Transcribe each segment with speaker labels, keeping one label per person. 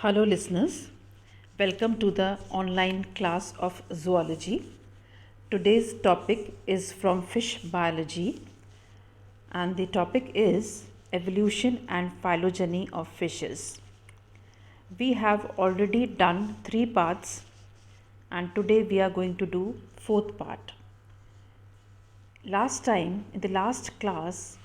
Speaker 1: Hello, listeners. Welcome to the online class of zoology. Today's topic is from fish biology, and the topic is evolution and phylogeny of fishes. We have already done 3 parts, and today we are going to do 4th part. Last time, in the last class,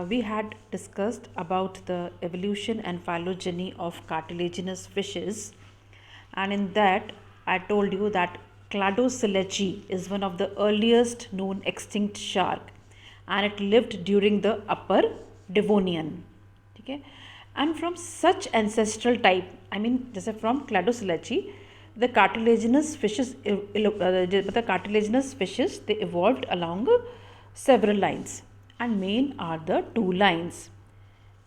Speaker 1: we had discussed about the evolution and phylogeny of cartilaginous fishes, and in that I told you that Cladocellaceae is one of the earliest known extinct shark, and it lived during the upper Devonian. Okay, and from such ancestral type, I mean जैसे from Cladocellaceae, the cartilaginous fishes they evolved along several lines, and main are the two lines.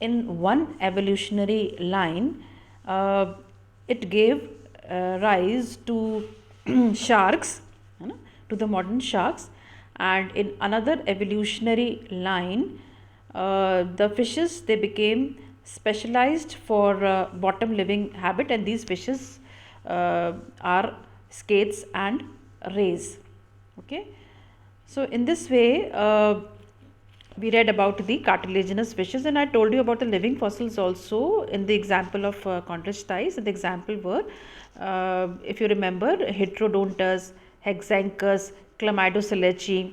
Speaker 1: In one evolutionary line, it gave rise to sharks, to the modern sharks, and in another evolutionary line, the fishes they became specialized for bottom living habit, and these fishes are skates and rays. Okay, so in this way we read about the cartilaginous fishes, and I told you about the living fossils also in the example of Contreras ties. The example were, if you remember, Heterodontus, Hexanchus, Chlamydocellaceae,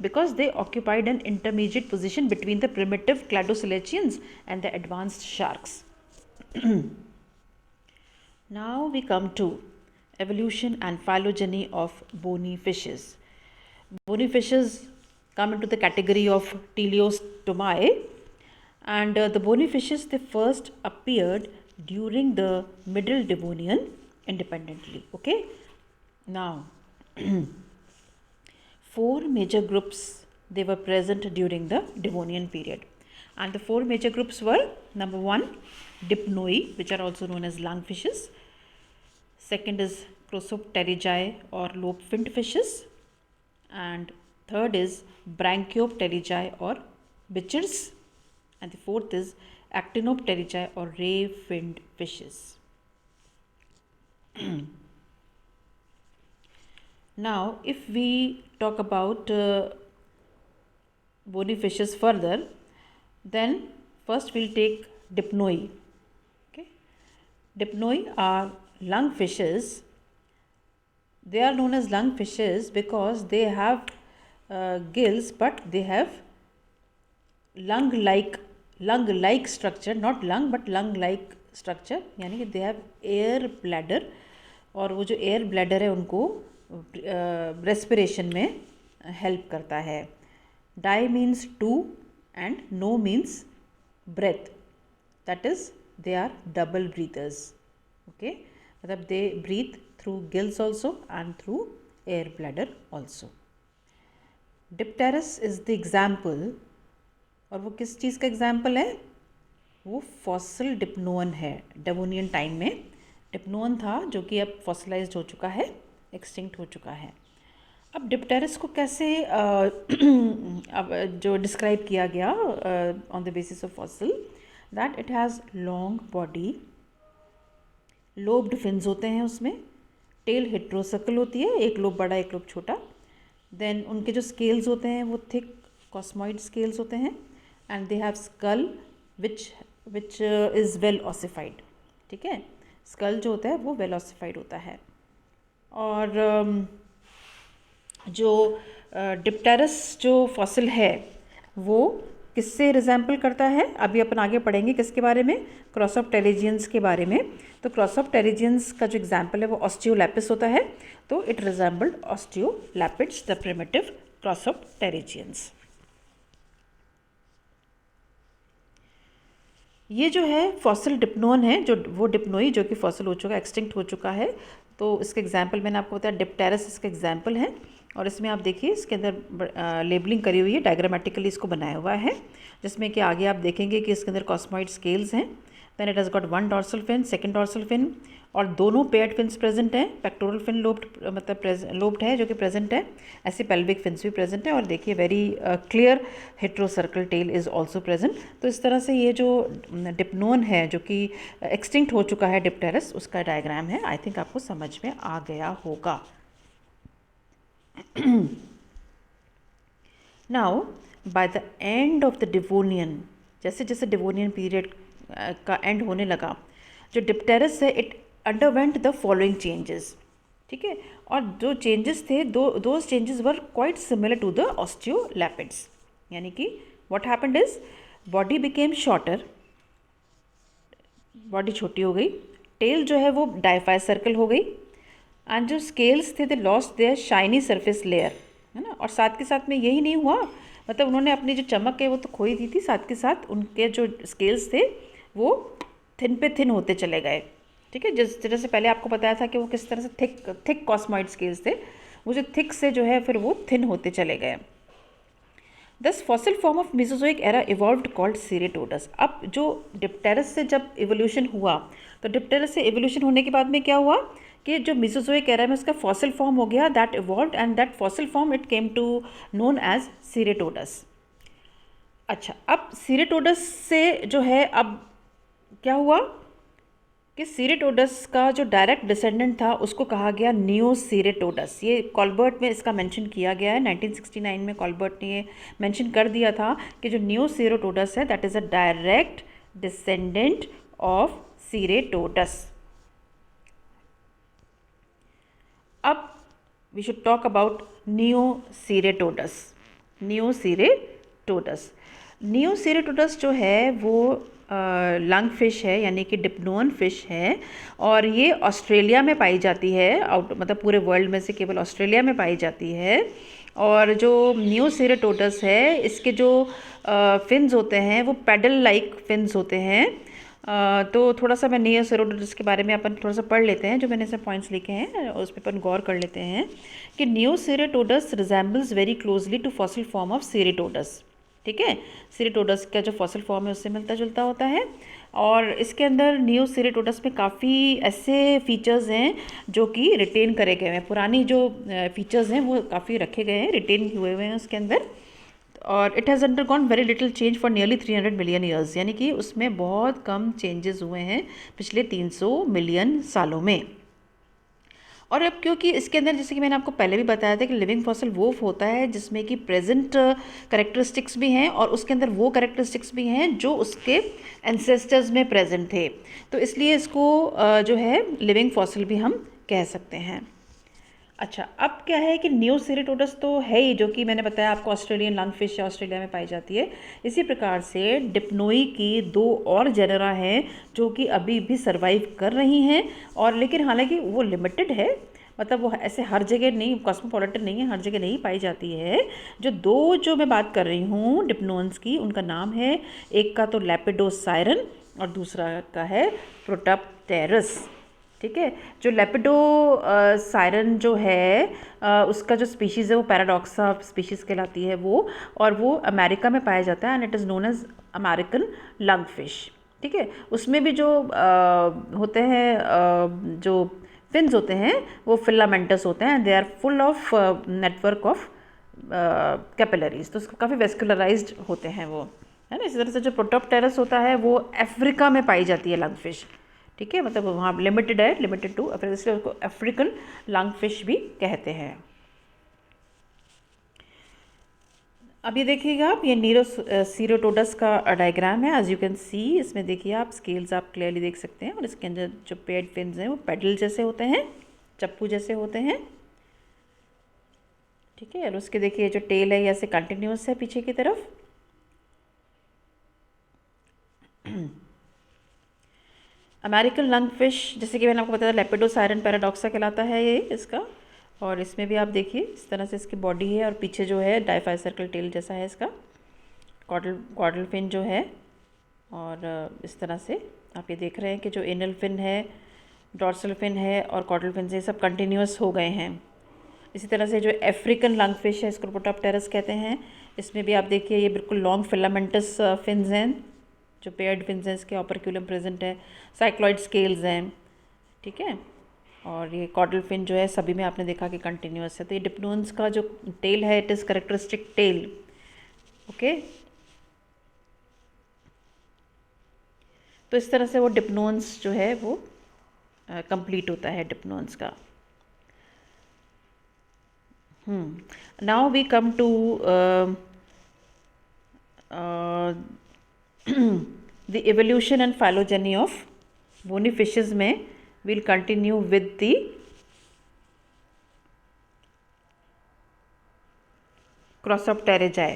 Speaker 1: because they occupied an intermediate position between the primitive Cladocellaceans and the advanced sharks. Now we come to evolution and phylogeny of bony fishes. Bony fishes come into the category of Teleostomae, and the bony fishes they first appeared during the Middle Devonian independently. Okay, now 4 major groups they were present during the Devonian period, and the 4 major groups were: number 1, Dipnoi, which are also known as lungfishes. Second is Crossopterygiae or lobe-finned fishes, and third is Branchiopterygiae or bichids, and the fourth is Actinopterygiae or ray-finned fishes. Now, if we talk about bony fishes further, then first we'll take Dipnoi. Okay, Dipnoi are lungfishes. They are known as lungfishes because they have gills, but they have lung-like structure, not lung but lung-like structure, यानी कि they have air bladder, और वो जो air bladder है उनको respiration में help करता है. Di means two and no means breath, that is they are double breathers. Okay, मतलब they breathe through gills also and through air bladder also. Dipterus is the example, और वो किस चीज़ का एग्जाम्पल है? वो फॉसिल डिप्नोअन है. डेवोनियन टाइम में डिप्नोअन था जो कि अब फॉसिलाइज्ड हो चुका है, एक्सटिंक्ट हो चुका है. अब डिप्टेरस को कैसे अब जो डिस्क्राइब किया गया on the basis of fossil, that it has long body, lobed fins होते हैं उसमें, टेल हेट्रोसर्कल होती है, एक लोब बड़ा एक लोब छोटा. देन उनके जो स्केल्स होते हैं वो थिक कॉस्मॉइड स्केल्स होते हैं, and they have skull which is well ossified. ठीक है, स्कल जो होता है वो वेल ऑसिफाइड होता है. और जो डिप्टेरस जो फॉसिल है वो किससे रिजेंबल करता है? अभी अपन आगे पढ़ेंगे किसके बारे में? क्रॉसॉप्टेरिजियंस के बारे में. तो क्रॉसॉप्टेरिजियंस का जो एग्जाम्पल है वो ऑस्टियोलैपिस होता है. तो इट रिजेंबल्ड ऑस्टियोलैपिड्स, द प्रिमिटिव क्रॉसॉप्टेरिजियंस. ये जो है फॉसिल डिप्नोन है, जो वो डिप्नोई जो कि फॉसिल हो चुका है, एक्सटिंक्ट हो चुका है. तो इसके एग्जाम्पल मैंने आपको बताया, डिप्टेरस इसका एग्जाम्पल है. और इसमें आप देखिए इसके अंदर लेबलिंग करी हुई है, डायग्रामेटिकली इसको बनाया हुआ है, जिसमें कि आगे आप देखेंगे कि इसके अंदर कॉस्मॉइड स्केल्स हैं, then it has got one dorsal fin, second dorsal fin, और दोनों पेयर्ड फिन्स प्रेजेंट हैं। पेक्टोरल फिन लोब्ड मतलब लोब्ड है जो कि प्रेजेंट है, ऐसे पेल्विक फिन्स भी प्रेजेंट है, और देखिए very clear heterocercal tail is also present. तो इस तरह से ये जो डिप्नोन है जो कि एक्सटिंक्ट हो चुका है डिप्टेरस, उसका डायग्राम है। आई थिंक आपको समझ में आ गया होगा। Now by the end of the Devonian, जैसे जैसे डिवोनियन पीरियड का एंड होने लगा, जो डिप्टेरस है it underwent the following changes. ठीक है, और जो चेंजेस थे those changes were quite similar to the osteolepids. यानी कि what happened is body became shorter, body छोटी हो गई, टेल जो है वो डाइफाई सर्कल हो गई, एंड जो स्केल्स थे they lost their shiny surface layer, है ना। और साथ के साथ में यही नहीं हुआ, मतलब उन्होंने अपनी जो चमक है वो तो खोई दी थी, साथ के साथ उनके जो स्केल्स थे वो थिन पे थिन होते चले गए। ठीक है, जिस तरह से पहले आपको बताया था कि वो किस तरह से थिक कॉस्मॉइड स्केल्स थे, वो जो थिक से जो है फिर वो थिन होते चले गए। This fossil form of Mesozoic era evolved called Ceratodus. अब जो डिप्टेरस से जब इवोल्यूशन हुआ, तो डिप्टेरस से इवोल्यूशन होने के बाद में क्या हुआ कि जो मेसोजोइक एरा में उसका फॉसिल फॉर्म हो गया, that evolved and that fossil form it came to known as Ceratodus. अच्छा, अब सीरेटोडस से जो है अब क्या हुआ कि सीरेटोडस का जो डायरेक्ट डिसेंडेंट था उसको कहा गया नियोसीरेटोडस। ये कॉल्बर्ट में इसका मेंशन किया गया है, 1969 में कॉल्बर्ट ने ये मेंशन कर दिया था कि जो नियोसीरेटोडस है that is a direct descendant of Ceratodus. अब we should talk about Neoceratodus. Neoceratodus जो है वो लंग फिश है, यानी कि डिप्नोन फिश है, और ये ऑस्ट्रेलिया में पाई जाती है। मतलब पूरे वर्ल्ड में से केवल ऑस्ट्रेलिया में पाई जाती है। और जो नियोसीरेटोडस है इसके जो फिन्स होते हैं वो पैडल लाइक फिन्स होते हैं। तो थोड़ा सा मैं नियोसीरेटोडस के बारे में अपन थोड़ा सा पढ़ लेते हैं, जो मैंने सब पॉइंट्स लिखे हैं उस पर अपन गौर कर लेते हैं कि Neoceratodus resembles very closely to fossil form of Ceratodus. ठीक है, सीरेटोडस का जो फॉसिल फॉर्म है उससे मिलता जुलता होता है, और इसके अंदर नियोसीरेटोडस में काफ़ी ऐसे फीचर्स हैं जो कि रिटेन करे गए हैं। पुरानी जो फीचर्स हैं वो काफ़ी रखे गए हैं, रिटेन हुए हुए हैं उसके अंदर। और it has undergone very little change for nearly 300 million years, यानी कि उसमें बहुत कम चेंजेस हुए हैं पिछले 300 मिलियन सालों में। और अब क्योंकि इसके अंदर जैसे कि मैंने आपको पहले भी बताया था कि लिविंग फॉसिल वो होता है जिसमें कि प्रेजेंट करेक्टरिस्टिक्स भी हैं और उसके अंदर वो करेक्टरिस्टिक्स भी हैं जो उसके एंसेस्टर्स में प्रेजेंट थे, तो इसलिए इसको जो है लिविंग फॉसिल भी हम कह सकते हैं। अच्छा, अब क्या है कि नियोसीरेटोडस तो है ही, जो कि मैंने बताया आपको ऑस्ट्रेलियन लंग फिश ऑस्ट्रेलिया में पाई जाती है। इसी प्रकार से डिप्नोई की 2 और जेनरा हैं जो कि अभी भी सर्वाइव कर रही हैं, और लेकिन हालांकि वो लिमिटेड है, मतलब वो ऐसे हर जगह नहीं, कॉस्मोपॉलिटन नहीं है, हर जगह नहीं पाई जाती है। जो मैं बात कर रही हूँ डिप्नोन्स की, उनका नाम है, एक का तो लेपिडोसायरन और दूसरा का है प्रोटोप्टेरस। ठीक है, जो लेपिडो सायरन जो है उसका जो स्पीशीज़ है वो पैराडॉक्सा स्पीशीज़ कहलाती है वो, और वो अमेरिका में पाया जाता है, and it is known as American lungfish. ठीक है, उसमें भी जो होते हैं जो फिन्स होते हैं वो फिलामेंटस होते हैं, they are full of network of capillaries, तो काफ़ी वेस्कुलराइज्ड होते हैं वो, है ना। इसी तरह से जो प्रोटोप्टेरस होता है वो अफ्रीका में पाई जाती है लंग फिश। ठीक है, मतलब वहाँ लिमिटेड है, लिमिटेड टू, इसलिए उसको अफ्रीकन लंग फिश भी कहते हैं। अब ये देखिएगा आप, ये नियोसीरेटोडस का डायग्राम है, एज यू कैन सी। इसमें देखिए आप स्केल्स आप क्लियरली देख सकते हैं, और इसके अंदर जो पेड फिन्स हैं वो पेडल जैसे होते हैं, चप्पू जैसे होते हैं। ठीक है, और उसके देखिए जो टेल है ये ऐसे कंटिन्यूस है पीछे की तरफ। अमेरिकन लंग फिश, जैसे कि मैंने आपको बताया लेपिडोसायरन पैराडॉक्सा कहलाता है ये इसका, और इसमें भी आप देखिए इस तरह से इसकी बॉडी है, और पीछे जो है डाइफाई सर्कल टेल जैसा है इसका कॉर्डल फिन जो है, और इस तरह से आप ये देख रहे हैं कि जो एनल फिन है, डॉर्सल फिन है और कॉर्डल फिन से सब कंटिन्यूस हो गए हैं। इसी तरह से जो अफ्रीकन लंग फिश है इसको प्रोटोप्टेरस कहते हैं, इसमें भी आप देखिए ये बिल्कुल लॉन्ग फिलामेंटस फिन्स हैं, जो पेयर्ड फिन्स हैं इसके ऑपरक्यूलम प्रेजेंट है, साइक्लॉइड स्केल्स हैं, ठीक है। और ये कॉर्डल फिन जो है सभी में आपने देखा कि कंटिन्यूअस है। तो ये डिप्नोन्स का जो टेल है it is characteristic tail, okay. तो इस तरह से वो डिप्नोन्स जो है वो कंप्लीट होता है डिप्नोन्स का। Now we come to the evolution and phylogeny of bony fishes में we'll continue with the क्रॉसॉप्टेरिजाई,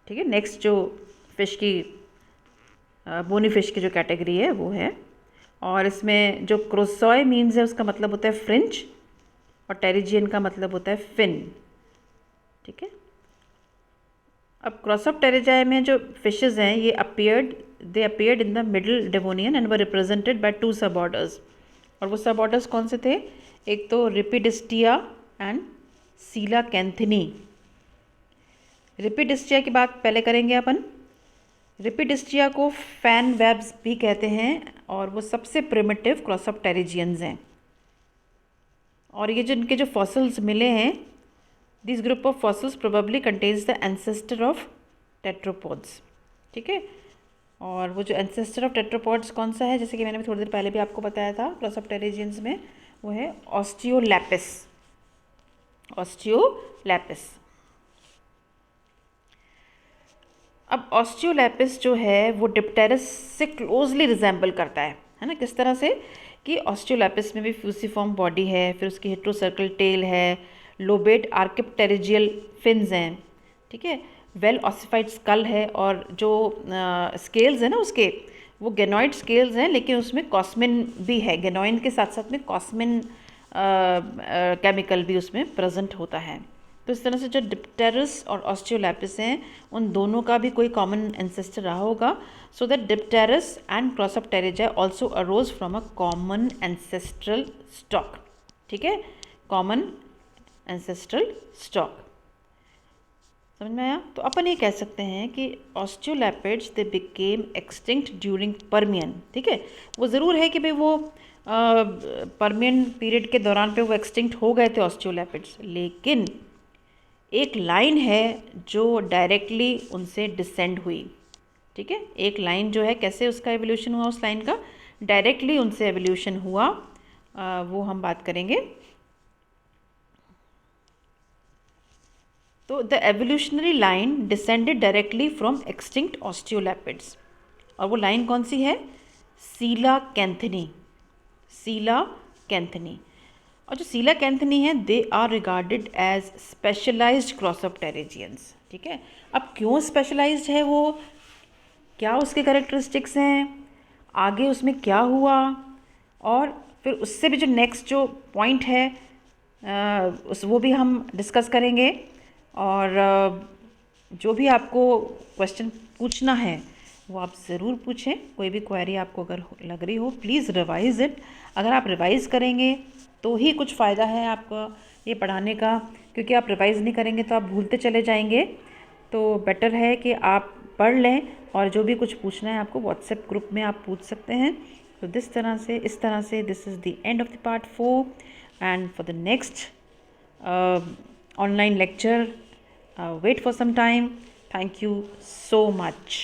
Speaker 1: ठीक है। नेक्स्ट जो फिश की बोनी फिश की जो कैटेगरी है वो है, और इसमें जो क्रोसॉय मीन्स है उसका मतलब होता है फ्रिंज और टेरिजियन का मतलब होता है फिन, ठीक है। अब क्रॉसॉप्टेरिजाई में जो फिशेस हैं ये they appeared in the middle Devonian and were represented by 2 sub orders. और वो सब ऑर्डर्स कौन से थे? एक तो रिपिडिस्टिया एंड सीलाकैंथनी। रिपिडिस्टिया की बात पहले करेंगे अपन। रिपिडिस्टिया को फैन वेब्स भी कहते हैं और वो सबसे प्रिमिटिव क्रॉसॉप्टेरिजियंस हैं। और ये जिनके जो फॉसिल्स मिले हैं, this group of fossils probably contains the ancestor of tetrapods, ठीक है। और वो जो एंसेस्टर ऑफ टेट्रोपोड्स कौन सा है, जैसे कि मैंने थोड़ी देर पहले भी आपको बताया था क्रॉसॉप्टेरिजियंस में, वो है ऑस्टियोलैपिस। ऑस्टियोलैपिस। अब ऑस्टियोलैपिस जो है वो डिप्टेरस से क्लोजली रिजेंबल करता है ना। किस तरह से कि ऑस्टियोलैपिस में भी फ्यूसिफॉर्म बॉडी है, फिर उसकी हेट्रोसर्कल टेल है, लोबेट आर्किप्टेरिजियल फिन्स हैं, ठीक है, वेल ऑसिफाइड स्कल है, और जो स्केल्स है ना उसके वो गेनॉइड स्केल्स हैं, लेकिन उसमें कॉस्मिन भी है। गेनॉइन के साथ साथ में कॉस्मिन केमिकल भी उसमें प्रेजेंट होता है। तो इस तरह से जो डिप्टेरस और ऑस्टियोलैपिस हैं उन दोनों का भी कोई कॉमन एंसेस्टर रहा होगा। So that Dipterus and Crossopterygii also arose from a common ancestral stock, ठीक है, कॉमन एंसेस्ट्रल स्टॉक। समझ में आया? तो अपन ये कह सकते हैं कि osteolepids they became extinct during Permian, ठीक है। वो ज़रूर है कि भाई वो पर्मियन पीरियड के दौरान पे वो एक्सटिंक्ट हो गए थे ऑस्टियोलैपिड्स, लेकिन एक लाइन है जो डायरेक्टली उनसे डिसेंड हुई, ठीक है। एक लाइन जो है, कैसे उसका एवोल्यूशन हुआ, उस लाइन का डायरेक्टली उनसे एवोल्यूशन हुआ, वो हम बात करेंगे। तो the evolutionary line descended directly from extinct osteolepids, और वो लाइन कौन सी है? सीलाकैंथनी। सीलाकैंथनी। और जो सीलाकैंथनी है they are regarded as specialised crossopterygians, ठीक है। अब क्यों स्पेशलाइज्ड है वो, क्या उसके कैरेक्टरिस्टिक्स हैं, आगे उसमें क्या हुआ, और फिर उससे भी जो नेक्स्ट जो पॉइंट है वो भी हम डिस्कस करेंगे। और जो भी आपको क्वेश्चन पूछना है वो आप ज़रूर पूछें। कोई भी क्वेरी आपको अगर लग रही हो प्लीज़ रिवाइज़ इट। अगर आप रिवाइज़ करेंगे तो ही कुछ फ़ायदा है आपको ये पढ़ाने का, क्योंकि आप रिवाइज़ नहीं करेंगे तो आप भूलते चले जाएंगे। तो बेटर है कि आप पढ़ लें, और जो भी कुछ पूछना है आपको व्हाट्सएप ग्रुप में आप पूछ सकते हैं। तो इस तरह से this is the end of the part 4, and for the next online lecture, wait for some time. Thank you so much.